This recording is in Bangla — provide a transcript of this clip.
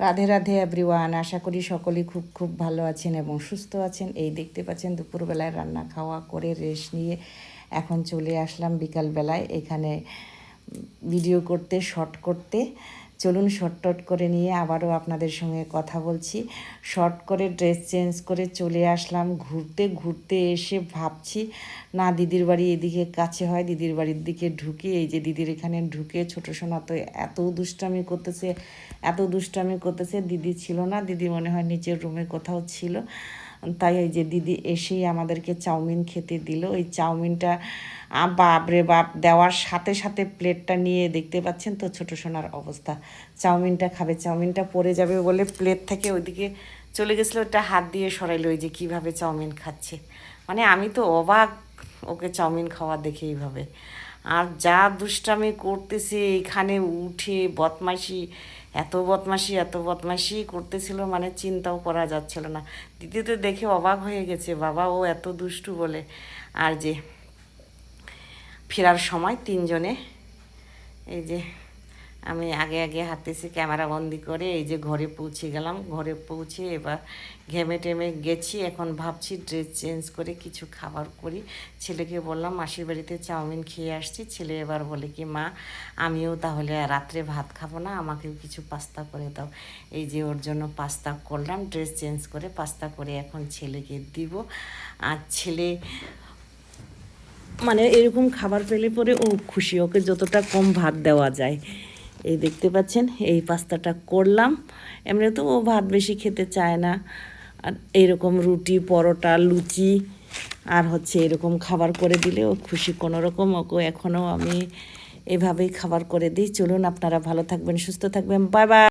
রাধে রাধে এভরিওয়ান, আশা করি সকলেই খুব খুব ভালো আছেন এবং সুস্থ আছেন। এই দেখতে পাচ্ছেন দুপুরবেলায় রান্না খাওয়া করে রেস্ট নিয়ে এখন চলে আসলাম বিকালবেলায় এখানে ভিডিও করতে, শর্ট করতে। চলুন শর্ট করে নিয়ে আবারও আপনাদের সঙ্গে কথা বলছি। শর্ট করে ড্রেস চেঞ্জ করে চলে আসলাম ঘুরতে এসে ভাবছি না দিদির বাড়ি এদিকে কাছে হয়, দিদির বাড়ির দিকে ঢুকে এই যে দিদির এখানে ঢুকে ছোটো সোনা তো এত দুষ্টামি করতেছে। দিদি ছিল না, দিদি মনে হয় নিচের রুমে কোথাও ছিল। তাই এই যে দিদি এসেই আমাদেরকে চাউমিন খেতে দিল। ওই চাউমিনটা বাপরে বাপ দেওয়ার সাথে সাথে প্লেটটা নিয়ে দেখতে পাচ্ছেন তো ছোটো সোনার অবস্থা। চাউমিনটা খাবে, চাউমিনটা পড়ে যাবে বলে প্লেট থেকে ওইদিকে চলে গেছিলো, ওটা হাত দিয়ে সরাইলো। ওই যে কীভাবে চাউমিন খাচ্ছে, মানে আমি তো অবাক ওকে চাউমিন খাওয়া দেখে এইভাবে। আর যা দুষ্টামি করতেছে এখানে উঠে এত বদমাশি করতেছিল, মানে চিন্তাও করা যাচ্ছিল না। দিদি তো দেখে অবাক হয়ে গেছে, বাবা ও এত দুষ্টু বলে। আর যে ফেরার সময় তিনজনে এই যে আমি আগে হাঁটতেছি ক্যামেরা বন্দি করে, এই যে ঘরে পৌঁছে গেলাম। ঘরে পৌঁছে এবার ঘেমে টেমে গেছি, এখন ভাবছি ড্রেস চেঞ্জ করে কিছু খাবার করি। ছেলেকে বললাম মাসির বাড়িতে চাউমিন খেয়ে আসছি। ছেলে এবার বলে কি মা আমিও তাহলে রাত্রে ভাত খাবো না, আমাকেও কিছু পাস্তা করে দাও। এই যে ওর জন্য পাস্তা করলাম, ড্রেস চেঞ্জ করে পাস্তা করে এখন ছেলেকে দিব। আর ছেলে মানে এরকম খাবার পেলে পরে ও খুশি, ওকে যতটা কম ভাত দেওয়া যায়। এই দেখতে পাচ্ছেন এই পাস্তাটা করলাম। এমনি তো ও ভাত বেশি খেতে চায় না, আর এইরকম রুটি, পরোটা, লুচি আর হচ্ছে এরকম খাবার করে দিলে ও খুশি। কোনো রকম ওকে এখনও আমি এভাবেই খাবার করে দিই। চলুন আপনারা ভালো থাকবেন, সুস্থ থাকবেন, বাই বাই।